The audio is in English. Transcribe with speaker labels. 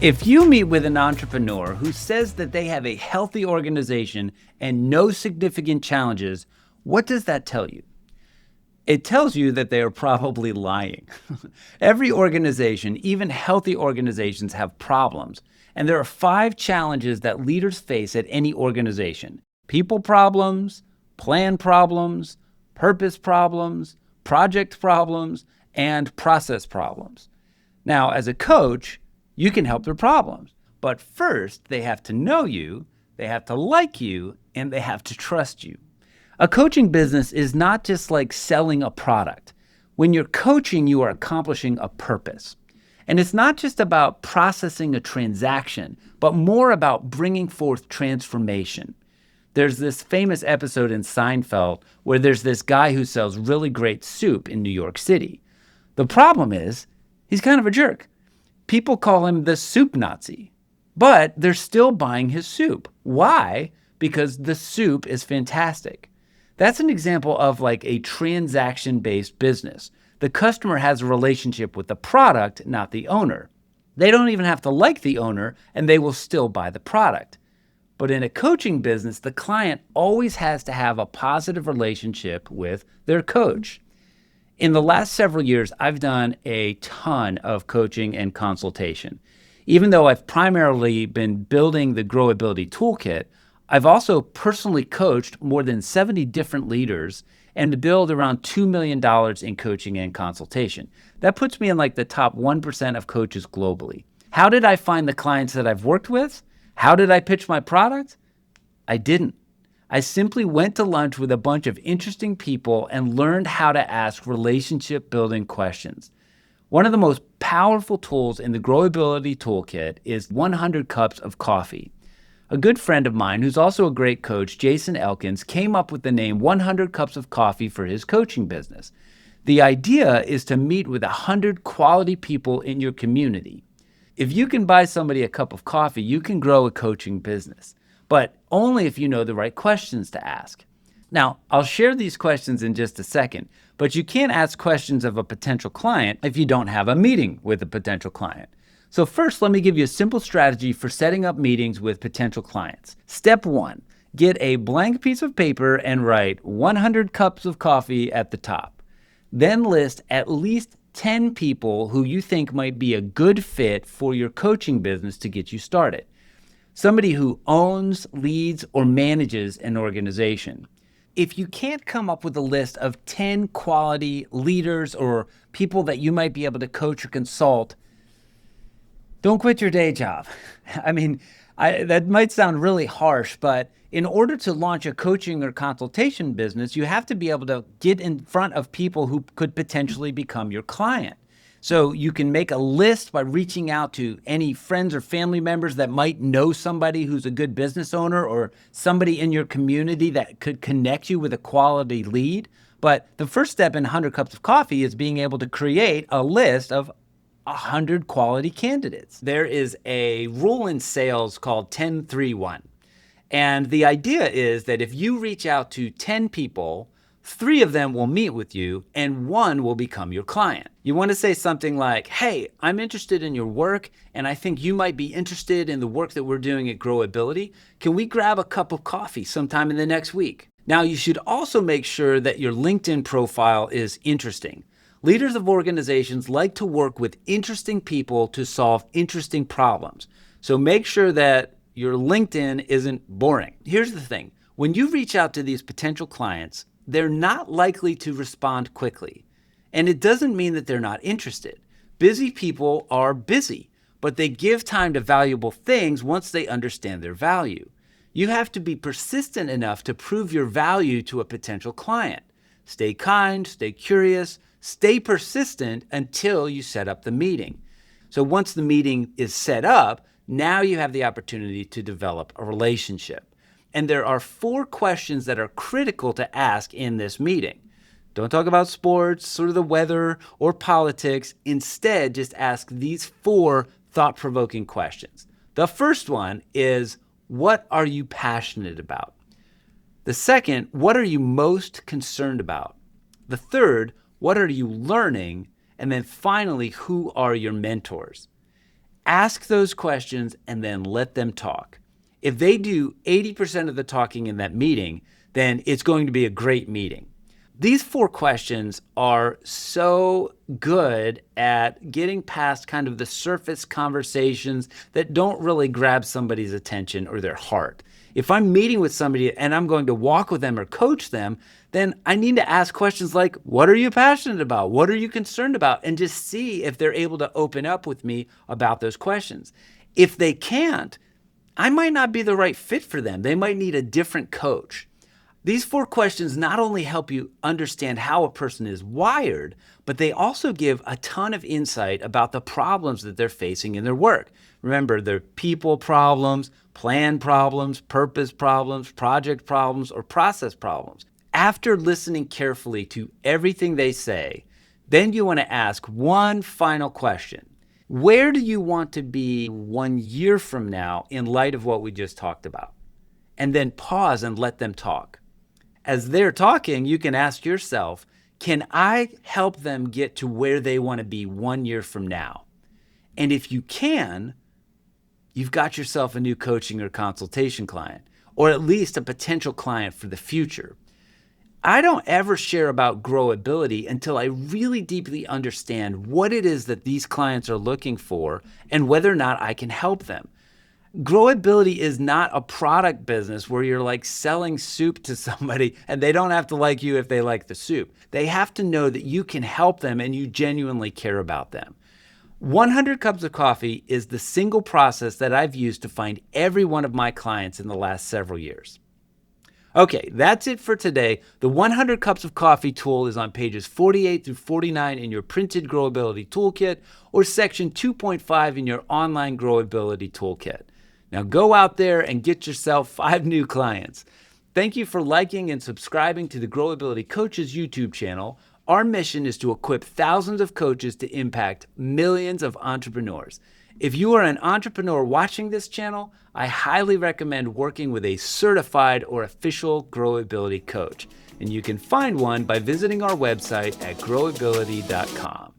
Speaker 1: If you meet with an entrepreneur who says that they have a healthy organization and no significant challenges, what does that tell you? It tells you that they are probably lying. Every organization, even healthy organizations, have problems. And there are 5 challenges that leaders face at any organization: people problems, plan problems, purpose problems, project problems, and process problems. Now, as a coach, you can help their problems. But first, they have to know you, they have to like you, and they have to trust you. A coaching business is not just like selling a product. When you're coaching, you are accomplishing a purpose. And it's not just about processing a transaction, but more about bringing forth transformation. There's this famous episode in Seinfeld where there's this guy who sells really great soup in New York City. The problem is, he's kind of a jerk. People call him the soup Nazi, but they're still buying his soup. Why? Because the soup is fantastic. That's an example of like a transaction-based business. The customer has a relationship with the product, not the owner. They don't even have to like the owner, and they will still buy the product. But in a coaching business, the client always has to have a positive relationship with their coach. In the last several years, I've done a ton of coaching and consultation. Even though I've primarily been building the Growability Toolkit, I've also personally coached more than 70 different leaders and to build around $2 million in coaching and consultation. That puts me in like the top 1% of coaches globally. How did I find the clients that I've worked with? How did I pitch my product? I didn't. I simply went to lunch with a bunch of interesting people and learned how to ask relationship building questions. One of the most powerful tools in the Growability Toolkit is 100 cups of coffee. A good friend of mine, who's also a great coach, Jason Elkins, came up with the name 100 Cups of Coffee for his coaching business. The idea is to meet with 100 quality people in your community. If you can buy somebody a cup of coffee, you can grow a coaching business, but only if you know the right questions to ask. Now, I'll share these questions in just a second, but you can't ask questions of a potential client if you don't have a meeting with a potential client. So first, let me give you a simple strategy for setting up meetings with potential clients. Step 1, get a blank piece of paper and write 100 cups of coffee at the top. Then list at least 10 people who you think might be a good fit for your coaching business to get you started. Somebody who owns, leads, or manages an organization. If you can't come up with a list of 10 quality leaders or people that you might be able to coach or consult, don't quit your day job. I mean, that might sound really harsh, but in order to launch a coaching or consultation business, you have to be able to get in front of people who could potentially become your client. So you can make a list by reaching out to any friends or family members that might know somebody who's a good business owner or somebody in your community that could connect you with a quality lead. But the first step in 100 Cups of Coffee is being able to create a list of 100 quality candidates. There is a rule in sales called 10-3-1. And the idea is that if you reach out to 10 people, 3 of them will meet with you and 1 will become your client. You want to say something like, hey, I'm interested in your work and I think you might be interested in the work that we're doing at Growability. Can we grab a cup of coffee sometime in the next week? Now, you should also make sure that your LinkedIn profile is interesting. Leaders of organizations like to work with interesting people to solve interesting problems. So make sure that your LinkedIn isn't boring. Here's the thing. When you reach out to these potential clients, they're not likely to respond quickly. And it doesn't mean that they're not interested. Busy people are busy, but they give time to valuable things once they understand their value. You have to be persistent enough to prove your value to a potential client. Stay kind, stay curious, stay persistent until you set up the meeting. So once the meeting is set up, now you have the opportunity to develop a relationship. And there are 4 questions that are critical to ask in this meeting. Don't talk about sports or the weather or politics. Instead, just ask these 4 thought-provoking questions. The first one is, what are you passionate about? The second, what are you most concerned about? The third, what are you learning? And then finally, who are your mentors? Ask those questions and then let them talk. If they do 80% of the talking in that meeting, then it's going to be a great meeting. These 4 questions are so good at getting past kind of the surface conversations that don't really grab somebody's attention or their heart. If I'm meeting with somebody and I'm going to walk with them or coach them, then I need to ask questions like, what are you passionate about? What are you concerned about? And just see if they're able to open up with me about those questions. If they can't, I might not be the right fit for them. They might need a different coach. These 4 questions not only help you understand how a person is wired, but they also give a ton of insight about the problems that they're facing in their work. Remember, they're people problems, plan problems, purpose problems, project problems, or process problems. After listening carefully to everything they say, then you want to ask one final question. Where do you want to be 1 year from now in light of what we just talked about? And then pause and let them talk. As they're talking, you can ask yourself, can I help them get to where they want to be 1 year from now? And if you can, you've got yourself a new coaching or consultation client, or at least a potential client for the future. I don't ever share about growability until I really deeply understand what it is that these clients are looking for and whether or not I can help them. Growability is not a product business where you're like selling soup to somebody and they don't have to like you if they like the soup. They have to know that you can help them and you genuinely care about them. 100 Cups of Coffee is the single process that I've used to find every one of my clients in the last several years. Okay, that's it for today. The 100 Cups of Coffee tool is on pages 48 through 49 in your printed Growability Toolkit or section 2.5 in your online Growability Toolkit. Now go out there and get yourself 5 new clients. Thank you for liking and subscribing to the Growability Coaches YouTube channel. Our mission is to equip thousands of coaches to impact millions of entrepreneurs. If you are an entrepreneur watching this channel, I highly recommend working with a certified or official Growability coach. And you can find one by visiting our website at growability.com.